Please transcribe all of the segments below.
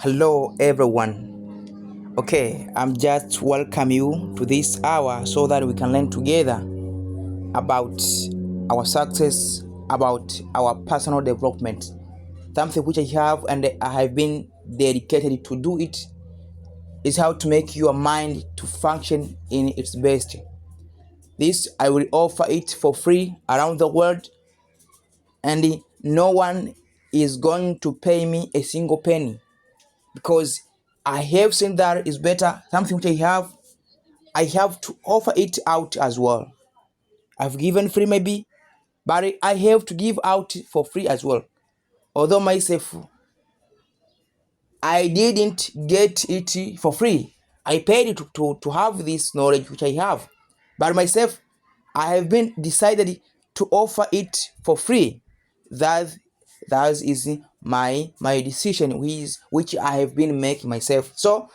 Hello everyone. Okay, I'm just welcome you to this hour so that we can learn together about our success, about our personal development. Something which I have and I have been dedicated to do it is how to make your mind to function in its best. This I will offer it for free around the world, and no one is going to pay me a single penny, because I have seen that is better. Something which I have to offer it out as well. I've given free maybe, but I have to give out for free as well. Although myself, I didn't get it for free. I paid to have this knowledge which I have. But myself, I have been decided to offer it for free. That is my decision, which I have been making myself. So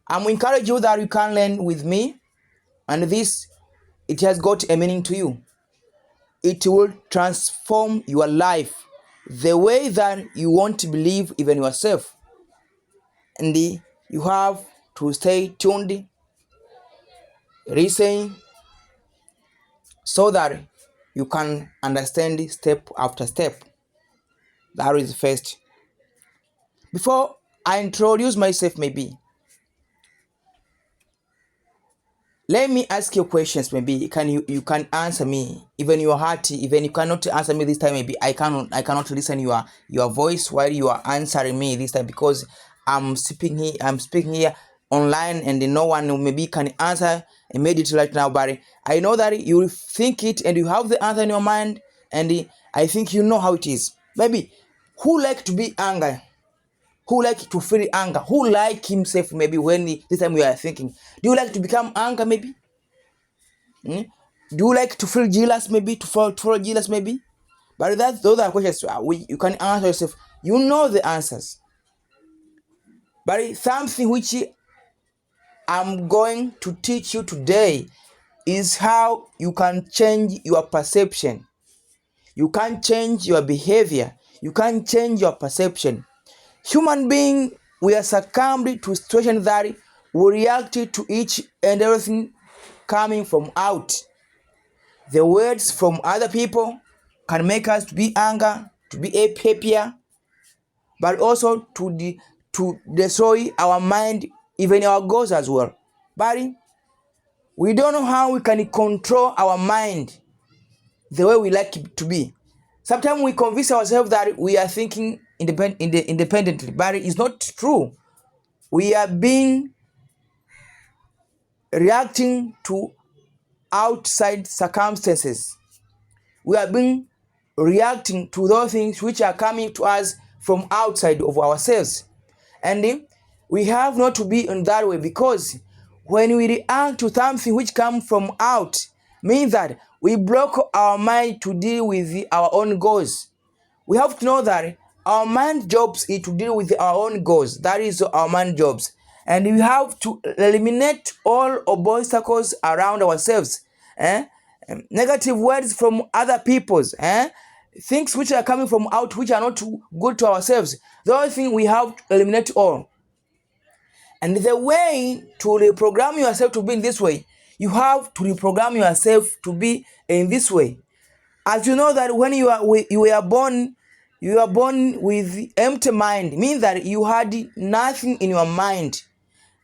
I'm encouraging you that you can learn with me, and this, it has got a meaning to you. It will transform your life the way that you want to believe even yourself. And you have to stay tuned, listen, so that you can understand step after step. That is first. Before I introduce myself, maybe let me ask you questions. Maybe you can answer me. Even your heart, even you cannot answer me this time, maybe I cannot listen your voice while you are answering me this time, because I'm speaking here online, and no one maybe can answer immediately right now. But I know that you think it and you have the answer in your mind, and I think you know how it is. Maybe who like to be angry? Who like to feel anger? Who like himself maybe when this time we are thinking? Do you like to become anger maybe? Do you like to feel jealous maybe? To feel jealous maybe? But those are questions you can answer yourself. You know the answers. But it's something which I'm going to teach you today is how you can change your perception. You can change your behavior. You can change your perception. Human being, we are succumbed to situations that we react to each and everything coming from out. The words from other people can make us to be anger, to be happier, but also to destroy our mind, even our goals as well. But we don't know how we can control our mind the way we like it to be. Sometimes we convince ourselves that we are thinking independently, but it's not true. We are being reacting to outside circumstances. We are being reacting to those things which are coming to us from outside of ourselves. And we have not to be in that way, because when we react to something which comes from out, means that we block our mind to deal with our own goals. We have to know that our mind jobs is to deal with our own goals. That is our mind jobs. And we have to eliminate all obstacles around ourselves. Negative words from other people's. Things which are coming from out, which are not good to ourselves. Those things we have to eliminate all. And the way to reprogram yourself to be in this way, you have to reprogram yourself to be in this way. As you know that when you were born with empty mind, means that you had nothing in your mind.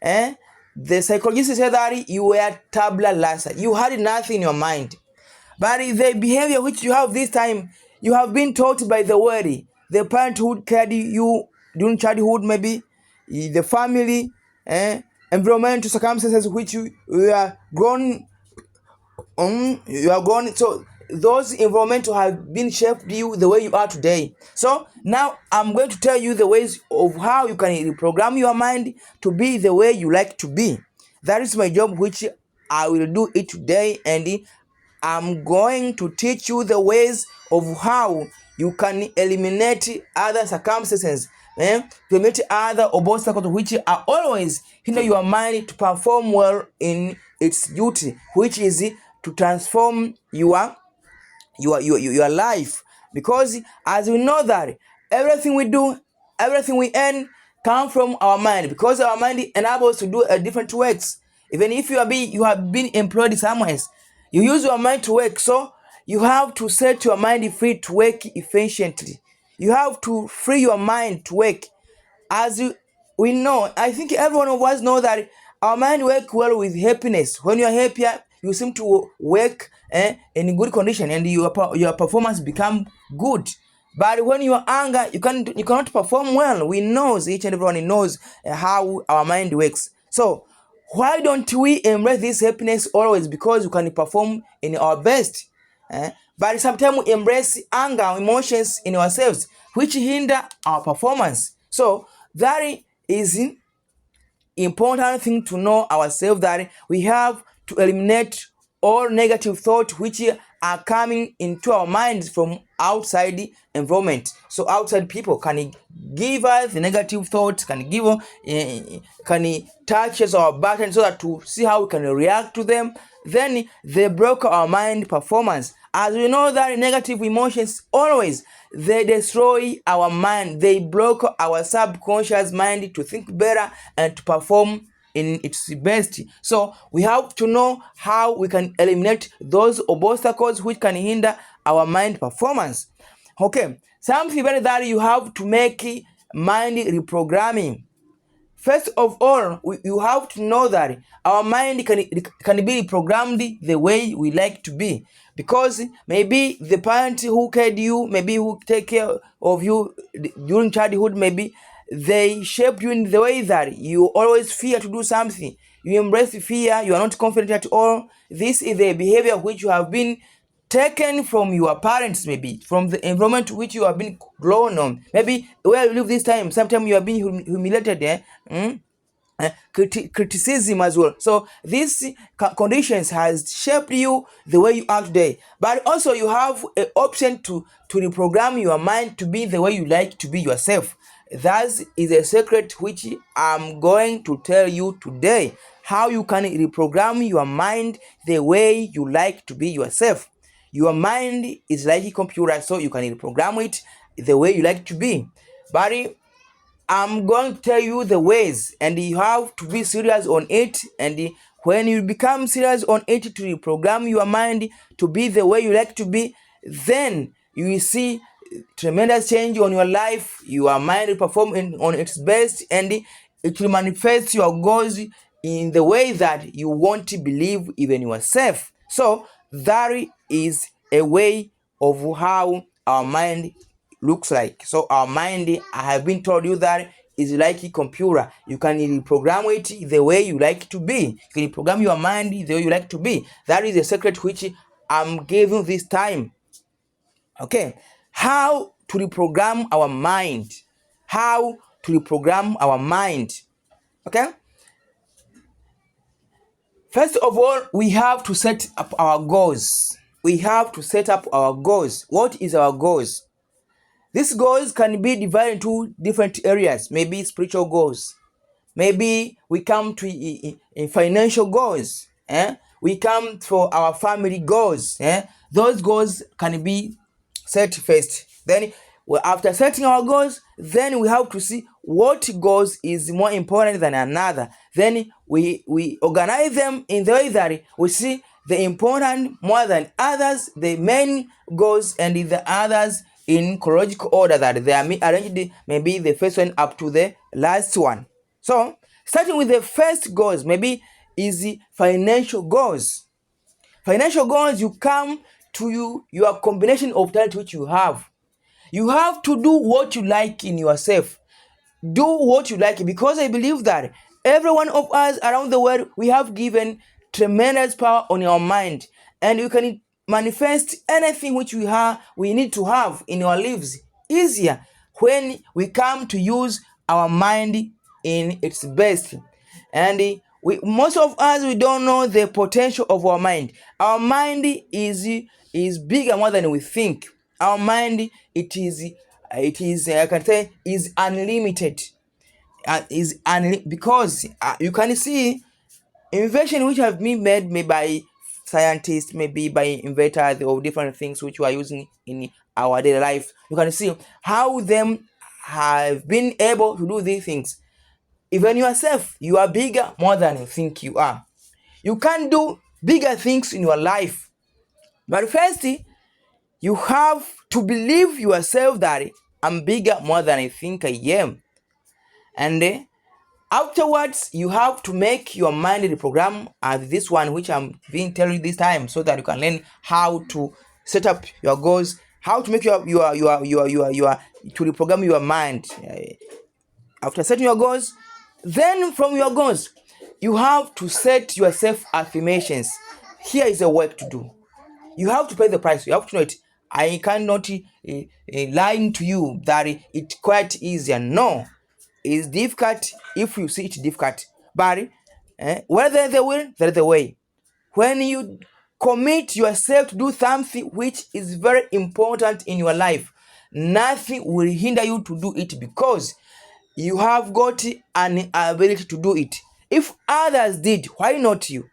The psychologist said that you were tabula rasa. You had nothing in your mind. But the behavior which you have this time, you have been taught by the world, the parenthood carried you during childhood, maybe the family, environmental circumstances which you are grown on. You are grown. So those environmental have been shaped you the way you are today. So now I'm going to tell you the ways of how you can reprogram your mind to be the way you like to be. That is my job, which I will do it today, and I'm going to teach you the ways of how you can eliminate other circumstances, to eliminate other obstacles which are always hinder your mind to perform well in its duty, which is to transform your life. Because as we know that everything we do, everything we earn, come from our mind, because our mind enables us to do different works. Even if you have been employed somewhere, you use your mind to work. So you have to set your mind free to work efficiently. You have to free your mind to work. As we know, I think every one of us know that our mind works well with happiness. When you are happier, you seem to work in good condition, and your performance become good. But when you are anger, you cannot perform well. We knows, each and everyone knows how our mind works. So why don't we embrace this happiness always? Because we can perform in our best. But sometimes we embrace anger, emotions in ourselves, which hinder our performance. So that is important thing to know ourselves, that we have to eliminate all negative thoughts which are coming into our minds from outside the environment. So outside people can give us the negative thoughts, can touch us our button so that to see how we can react to them. Then they broke our mind performance. As we know that negative emotions always, they destroy our mind. They block our subconscious mind to think better and to perform in its best. So we have to know how we can eliminate those obstacles which can hinder our mind performance. Okay, something very that you have to make mind reprogramming. First of all, you have to know that our mind can be programmed the way we like to be, because maybe the parent who cared you, maybe who take care of you during childhood, maybe they shaped you in the way that you always fear to do something. You embrace fear. You are not confident at all. This is the behavior which you have been taken from your parents, maybe from the environment which you have been grown on. Maybe where you live this time, sometimes you are being humiliated, criticism as well. So these conditions has shaped you the way you are today. But also you have an option to reprogram your mind to be the way you like to be yourself. That is a secret which I'm going to tell you today, how you can reprogram your mind the way you like to be yourself. Your mind is like a computer, so you can reprogram it the way you like to be. But I'm going to tell you the ways, and you have to be serious on it. And when you become serious on it to reprogram your mind to be the way you like to be, then you will see tremendous change on your life. Your mind will perform on its best, and it will manifest your goals in the way that you want to believe even yourself. So that is a way of how our mind looks like. So our mind, I have been told you that, is like a computer. You can reprogram it the way you like to be. You can program your mind the way you like to be. That is the secret which I'm giving this time. Okay, how to reprogram our mind? How to reprogram our mind? Okay, first of all, we have to set up our goals. We have to set up our goals. What is our goals? These goals can be divided into different areas. Maybe spiritual goals. Maybe we come to in financial goals. We come for our family goals. Those goals can be set first. Then after setting our goals, then we have to see what goals is more important than another. Then we organize them in the way that we see the important more than others, the main goals, and the others in chronological order, that they are arranged, maybe the first one up to the last one. So starting with the first goals, maybe is the financial goals. Financial goals, you come to your combination of talent which you have. You have to do what you like in yourself. Do what you like, because I believe that every one of us around the world, we have given tremendous power on our mind, and you can manifest anything which we need to have in our lives easier when we come to use our mind in its best. And most of us, we don't know the potential of our mind. Our mind is bigger more than we think. Our mind, it is I can say, is unlimited. Because you can see invention which have been made maybe by scientists, maybe by inventors of different things which we are using in our daily life. You can see how them have been able to do these things. Even yourself, you are bigger more than you think you are. You can do bigger things in your life. But first, you have to believe yourself that I'm bigger more than I think I am. And afterwards, you have to make your mind reprogram as this one, which I'm being telling you this time, so that you can learn how to set up your goals, how to make your to reprogram your mind. After setting your goals, then from your goals, you have to set yourself affirmations. Here is a work to do. You have to pay the price. You have to know it. I cannot lying to you that it's quite easier. No, it's difficult if you see it difficult. But where there is the will, there is the way. When you commit yourself to do something which is very important in your life, nothing will hinder you to do it, because you have got an ability to do it. If others did, why not you?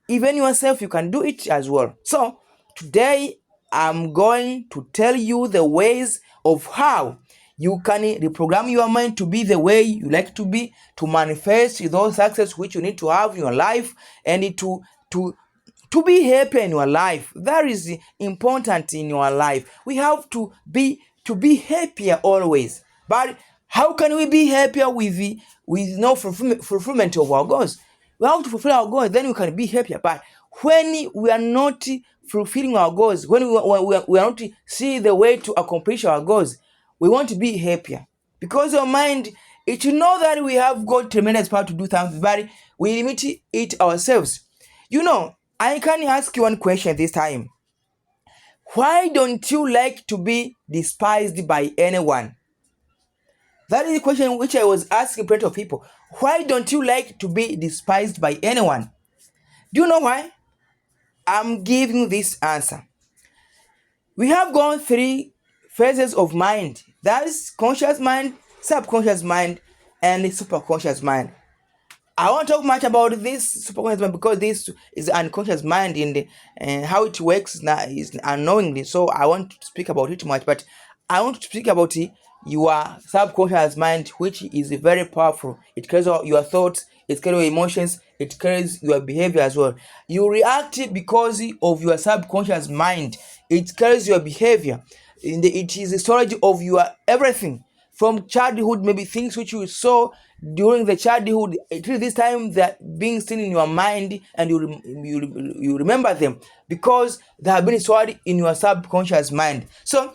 Even yourself, you can do it as well. So today I'm going to tell you the ways of how you can reprogram your mind to be the way you like to be, to manifest those success which you need to have in your life, and to be happy in your life. That is important in your life. We have to be happier always. But how can we be happier with no fulfillment of our goals? We have to fulfill our goals, then we can be happier. But when we are not fulfilling our goals, when we are not see the way to accomplish our goals, we want to be happier. Because your mind, it should know that we have got tremendous power to do something, but we limit it ourselves. I can ask you one question this time. Why don't you like to be despised by anyone? That is the question which I was asking plenty of people. Why don't you like to be despised by anyone? Do you know why? I'm giving this answer. We have gone 3 phases of mind. That is conscious mind, subconscious mind, and superconscious mind. I won't talk much about this superconscious mind, because this is unconscious mind, and how it works now is unknowingly. So I won't speak about it much, but I want to speak about your subconscious mind, which is very powerful. It carries your thoughts, it carries your emotions, it carries your behavior as well. You react because of your subconscious mind. It carries your behavior. It is the storage of your everything from childhood, maybe things which you saw during the childhood. Till this time, they're being still in your mind, and you remember them because they have been stored in your subconscious mind. So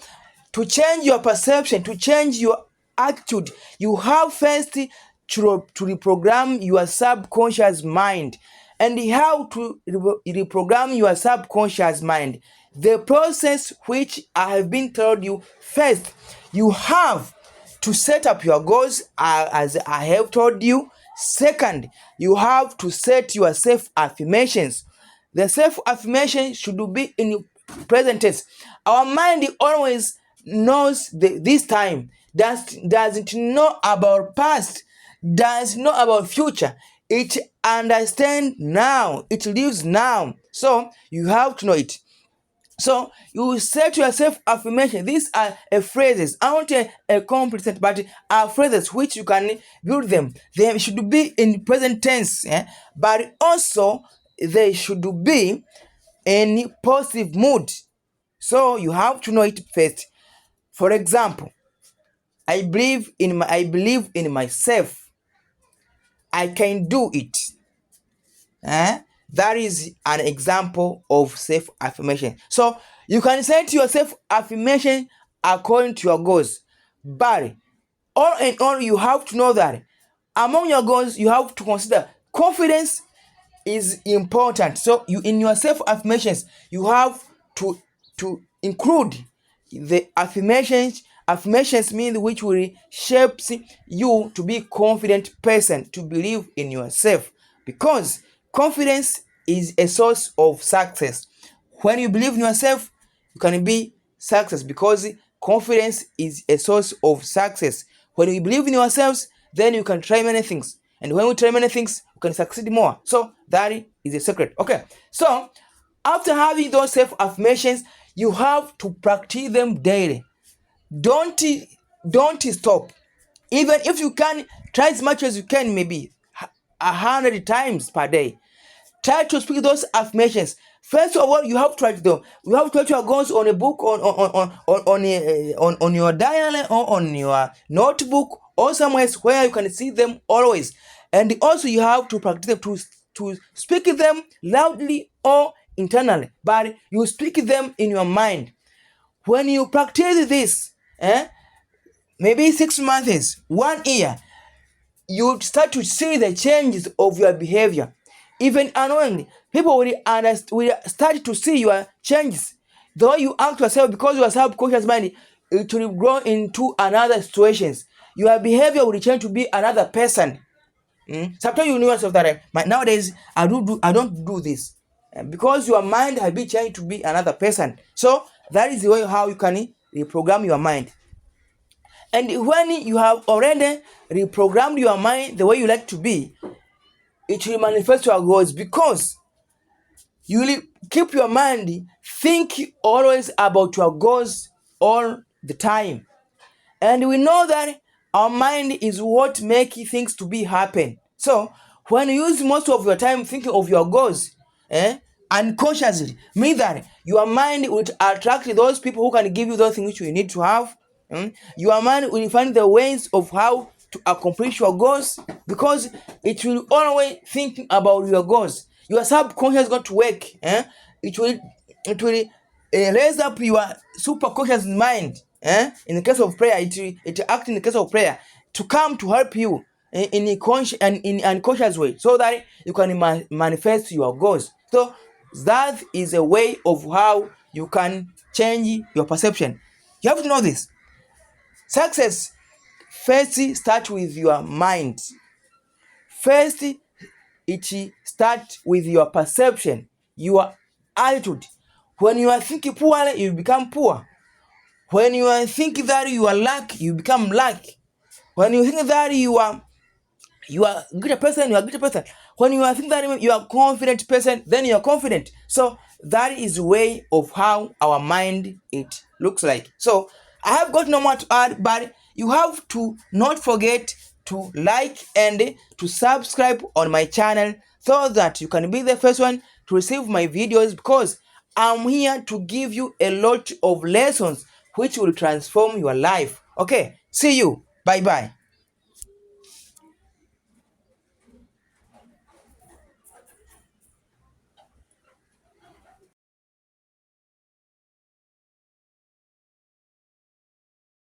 to change your perception, to change your attitude, you have first to reprogram your subconscious mind. And how to reprogram your subconscious mind? The process which I have been told you: first, you have to set up your goals, as I have told you. Second, you have to set your self-affirmations. The self-affirmation should be in present tense. Our mind always knows this time, doesn't know about past, doesn't know about future. It understands now, it lives now. So you have to know it. So you say to yourself affirmation. These are phrases. I want a complete sentence, but are phrases which you can build them. They should be in present tense, but also they should be in positive mood. So you have to know it first. For example, I believe in myself. I can do it. That is an example of self-affirmation. So you can set your self-affirmation according to your goals. But all in all, you have to know that among your goals, you have to consider confidence is important. So you, in your self-affirmations, you have to include the affirmations. Affirmations mean which will shape you to be a confident person, to believe in yourself, because confidence is a source of success. When you believe in yourself, you can be success, because confidence is a source of success. When you believe in yourselves, then you can try many things, and when we try many things, you can succeed more. So that is a secret. Okay, so after having those self affirmations, you have to practice them daily. Don't don't stop. Even if you can, try as much as you can, maybe 100 times per day. Try to speak those affirmations. First of all, you have to write them. You have to write your goals on a book, on your diary, or on your notebook, or somewhere where you can see them always. And also, you have to practice them to speak them loudly or internally. But you speak them in your mind. When you practice this, maybe 6 months, 1 year, you start to see the changes of your behavior. Even unknowingly, people will start to see your changes. The way you act yourself, because your subconscious mind, it will grow into another situations. Your behavior will change to be another person. Sometimes you know yourself that nowadays I don't do this. Because your mind has been changed to be another person. So that is the way how you can reprogram your mind. And when you have already reprogrammed your mind the way you like to be, it will manifest your goals, because you will keep your mind think always about your goals all the time. And we know that our mind is what makes things to be happen. So when you use most of your time thinking of your goals, unconsciously, mean that your mind will attract those people who can give you those things which you need to have. Your mind will find the ways of how to accomplish your goals, because it will always think about your goals. Your subconscious is going to work. It will raise up your superconscious mind. In the case of prayer, it acts in the case of prayer to come to help you in a conscious and in unconscious way, so that you can manifest your goals. So that is a way of how you can change your perception. You have to know this. Success first start with your mind. First, it starts with your perception, your attitude. When you are thinking poorly, you become poor. When you are thinking that you are lucky, you become lucky. When you think that you are a greater person, you are a greater person. When you are thinking that you are a confident person, then you are confident. So that is the way of how our mind it looks like. So I have got no more to add, but you have to not forget to like and to subscribe on my channel, so that you can be the first one to receive my videos, because I'm here to give you a lot of lessons which will transform your life. Okay, see you. Bye bye.